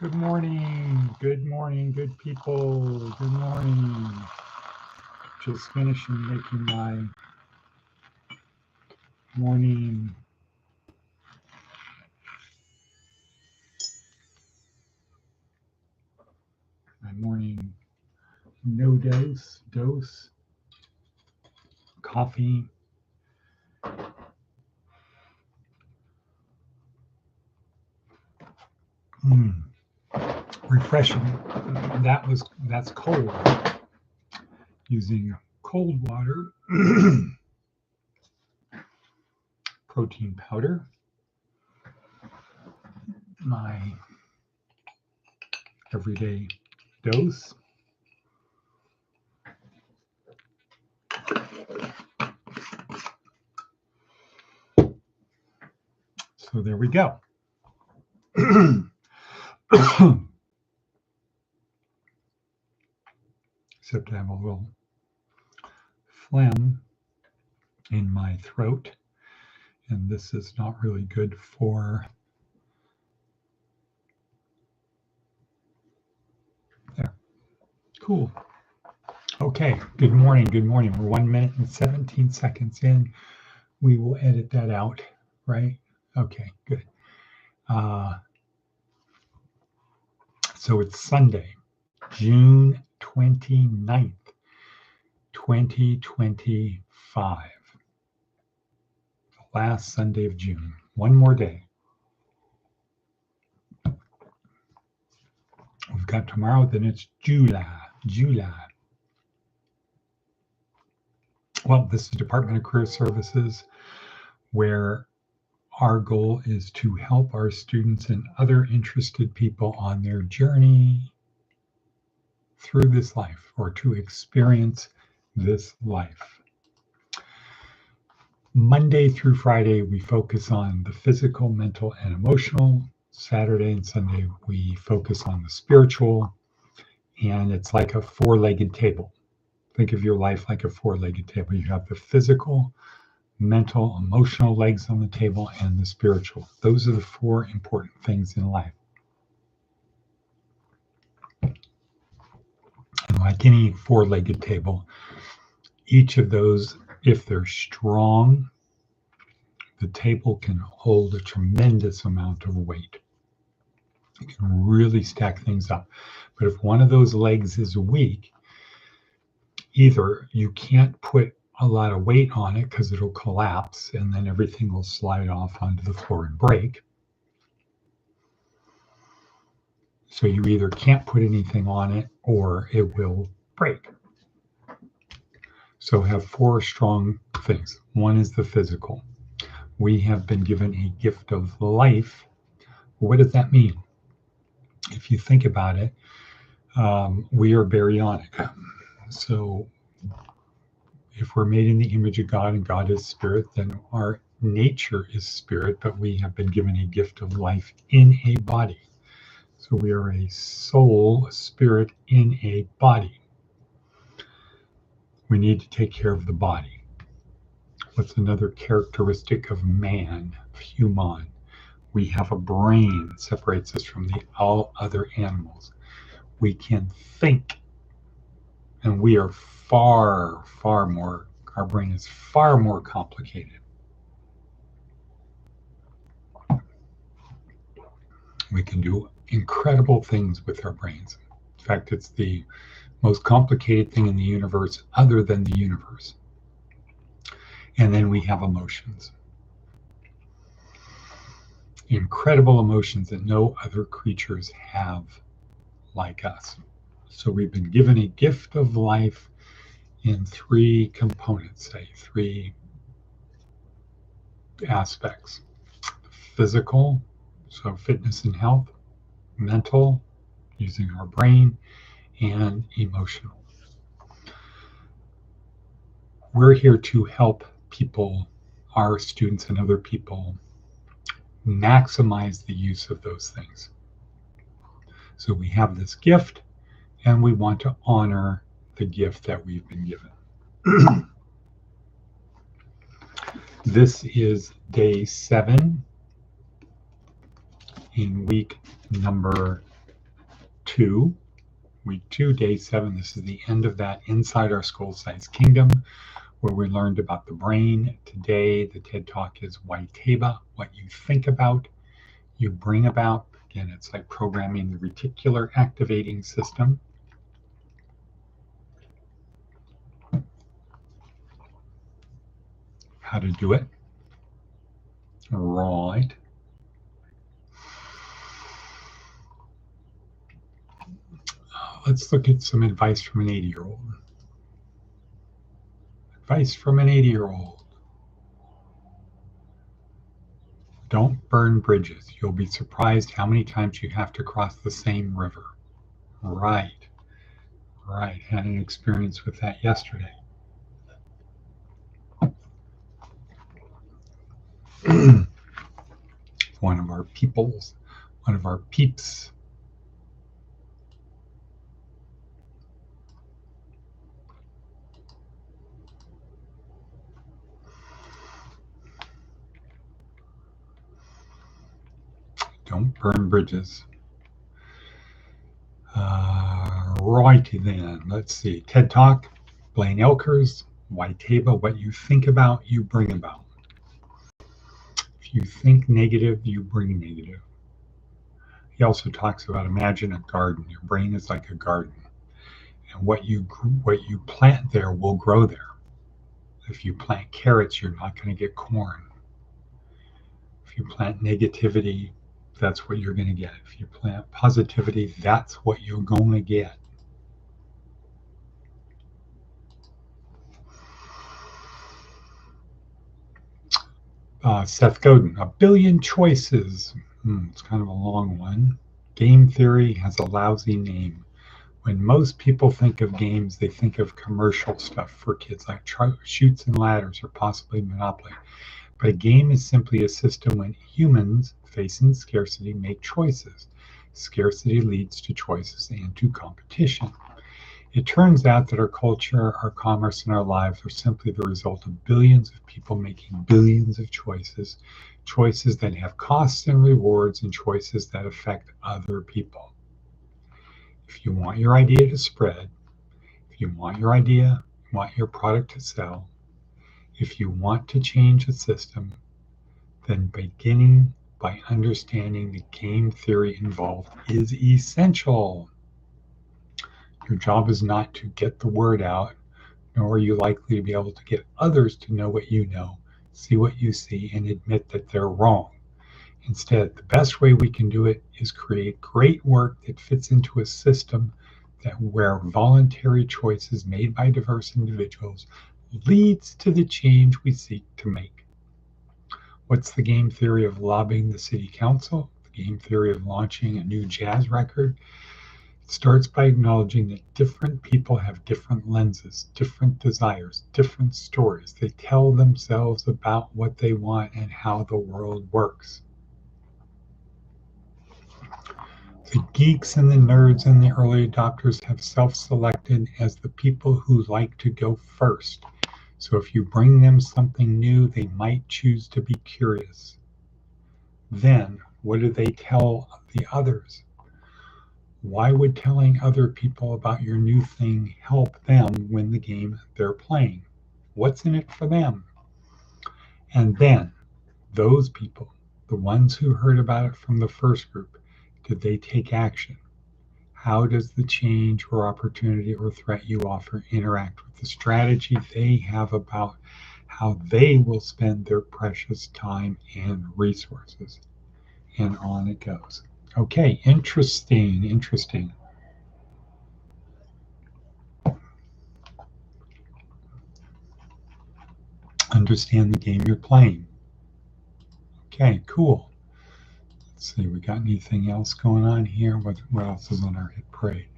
Good morning, good people, good morning. Just finishing making my morning no dose coffee. Refreshing. That's cold. Using cold water, protein powder, my everyday dose. So there we go. Except I have a little phlegm in my throat, and this is not really good for there. Cool. Okay, good morning. We're 1 minute and 17 seconds in. We will edit that out, right? Okay, good. So it's Sunday, June 29th, 2025. The last Sunday of June. One more day. We've got tomorrow, then it's July. Well, this is Department of Career Services, where our goal is to help our students and other interested people on their journey through this life, or to experience this life. Monday through Friday, we focus on the physical, mental, and emotional. Saturday and Sunday, we focus on the spiritual, and it's like a four-legged table. Think of your life like a four-legged table. You have the physical, mental, emotional legs on the table, and the spiritual. Those are the four important things in life. And like any four-legged table, each of those, if they're strong, the table can hold a tremendous amount of weight. It can really stack things up. But if one of those legs is weak, either you can't put a lot of weight on it because it'll collapse and then everything will slide off onto the floor and break. So you either can't put anything on it or it will break. So have four strong things. One is the physical. We have been given a gift of life. What does that mean? If you think about it, we are baryonic. So if we're made in the image of God and God is spirit, then our nature is spirit, but we have been given a gift of life in a body. So we are a soul, a spirit in a body. We need to take care of the body. What's another characteristic of man, of human? We have a brain that separates us from all other animals. We can think, and we are far more, our brain is far more complicated. We can do incredible things with our brains. In fact, it's the most complicated thing in the universe other than the universe. And then we have emotions. Incredible emotions that no other creatures have like us. So we've been given a gift of life in three components, three aspects. Physical, so fitness and health, mental, using our brain, and emotional. We're here to help people, our students and other people, maximize the use of those things. So we have this gift, and we want to honor the gift that we've been given. This is day 7 in week number 2. Week 2, day 7. This is the end of that Inside Our School-Sized Kingdom, where we learned about the brain. Today, the TED Talk is Waiteba, what you think about, you bring about. Again, it's like programming the reticular activating system. How to do it. Right. Let's look at some advice from an 80-year-old. Advice from an 80-year-old. Don't burn bridges. You'll be surprised how many times you have to cross the same river. Right. Right. Had an experience with that yesterday. One of our peoples, one of our peeps. Don't burn bridges. Righty then. Let's see. TED Talk, Blaine Elkers, Waiteba, what you think about, you bring about. If you think negative, you bring negative. He also talks about imagine a garden. Your brain is like a garden. And what you plant there will grow there. If you plant carrots, you're not going to get corn. If you plant negativity, that's what you're going to get. If you plant positivity, that's what you're going to get. Seth Godin, A Billion Choices. It's kind of a long one. Game theory has a lousy name. When most people think of games, they think of commercial stuff for kids like Chutes and Ladders or possibly Monopoly. But a game is simply a system when humans, facing scarcity, make choices. Scarcity leads to choices and to competition. It turns out that our culture, our commerce, and our lives are simply the result of billions of people making billions of choices, choices that have costs and rewards, and choices that affect other people. If you want your idea to spread, if you want your product to sell, if you want to change a system, then beginning by understanding the game theory involved is essential. Your job is not to get the word out, nor are you likely to be able to get others to know what you know, see what you see, and admit that they're wrong. Instead, the best way we can do it is create great work that fits into a system where voluntary choices made by diverse individuals leads to the change we seek to make. What's the game theory of lobbying the city council? The game theory of launching a new jazz record? It starts by acknowledging that different people have different lenses, different desires, different stories. They tell themselves about what they want and how the world works. The geeks and the nerds and the early adopters have self-selected as the people who like to go first. So if you bring them something new, they might choose to be curious. Then, what do they tell the others? Why would telling other people about your new thing help them win the game they're playing? What's in it for them? And then, those people, the ones who heard about it from the first group, did they take action? How does the change or opportunity or threat you offer interact with the strategy they have about how they will spend their precious time and resources? And on it goes. Okay, interesting. Understand the game you're playing. Okay, cool. Let's see, we got anything else going on here? What else is on our hit parade?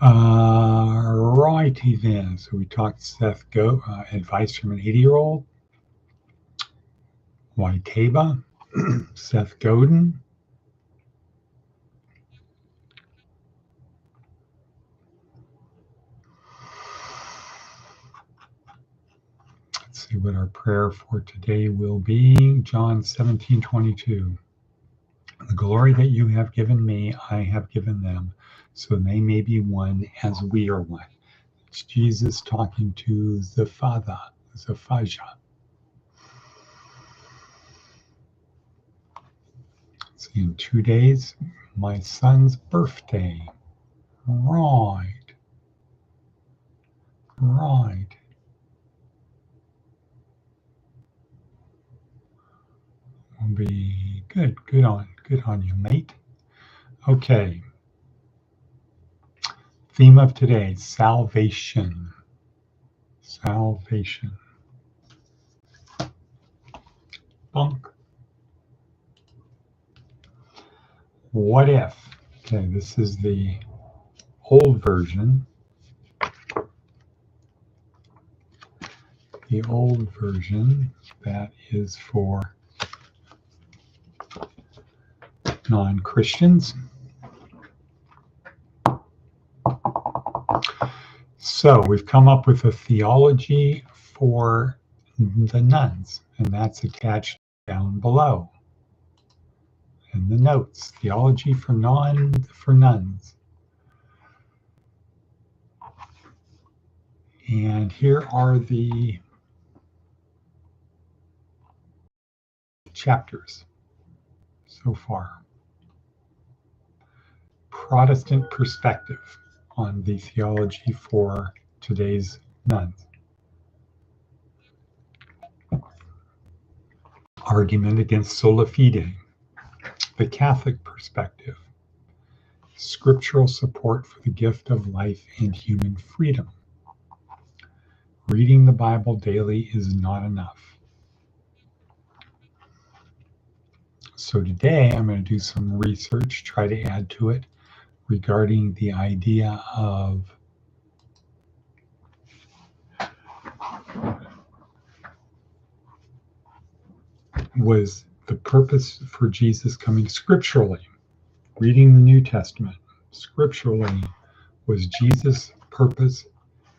Righty then. So we talked Seth advice from an 80-year-old. Waiteba, Seth Godin. Let's see what our prayer for today will be. John 17:22. The glory that you have given me, I have given them, so they may be one as we are one. It's Jesus talking to the Father, the Faja. See, in 2 days, my son's birthday. Right. Right. Will be good. Good on you, mate. Okay. Theme of today, salvation. Salvation. Bunk. What if? Okay, this is the old version. The old version that is for non-Christians. So we've come up with a theology for the nuns, and that's attached down below in the notes. Theology for nuns. And here are the chapters so far. Protestant perspective on the theology for today's nuns. Argument against sola fide. The Catholic perspective. Scriptural support for the gift of life and human freedom. Reading the Bible daily is not enough. So today I'm going to do some research, try to add to it regarding the idea of was the purpose for Jesus coming scripturally. Reading the New Testament scripturally, was Jesus' purpose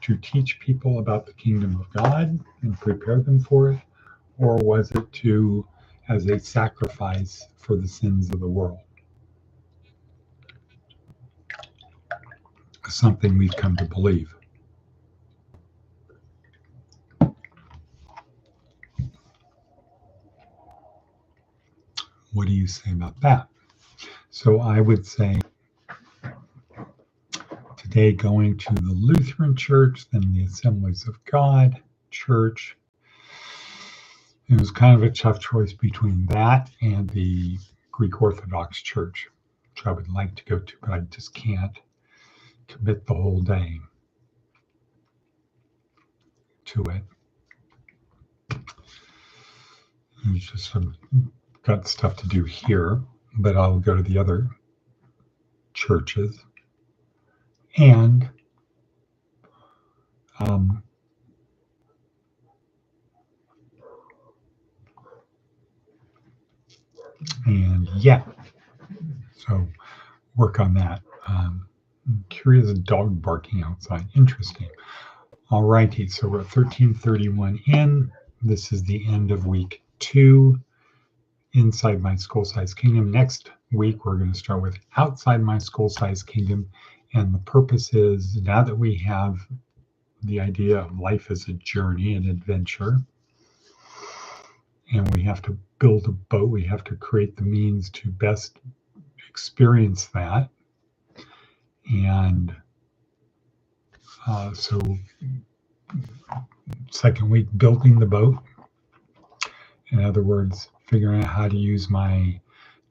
to teach people about the kingdom of God and prepare them for it, or was it to as a sacrifice for the sins of the world? Something we've come to believe. What do you say about that? So I would say today going to the Lutheran Church, then the Assemblies of God Church. It was kind of a tough choice between that and the Greek Orthodox Church, which I would like to go to, but I just can't commit the whole day to it. It's just got stuff to do here, but I'll go to the other churches. And yeah, so work on that. Curious dog barking outside. Interesting. All righty, so we're at 1331 in. This is the end of week 2 inside my school-sized kingdom. Next week, we're going to start with outside my school-sized kingdom. And the purpose is, now that we have the idea of life as a journey, an adventure, and we have to build a boat, we have to create the means to best experience that. And so second week, building the boat. In other words, figuring out how to use my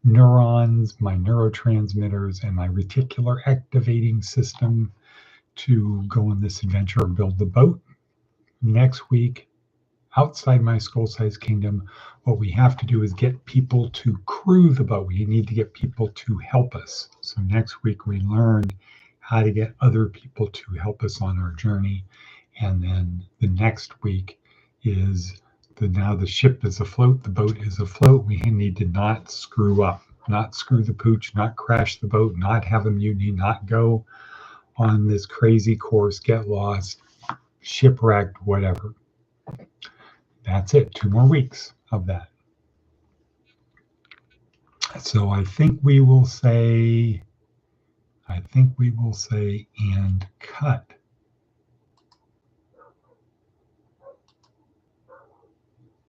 neurons, my neurotransmitters, and my reticular activating system to go on this adventure or build the boat. Next week, outside my school-sized kingdom, what we have to do is get people to crew the boat. We need to get people to help us. So next week, we learn how to get other people to help us on our journey. And then the next week is now the ship is afloat, the boat is afloat. We need to not screw up, not screw the pooch, not crash the boat, not have a mutiny, not go on this crazy course, get lost, shipwrecked, whatever. That's it. 2 more weeks of that. So I think we will say, and cut.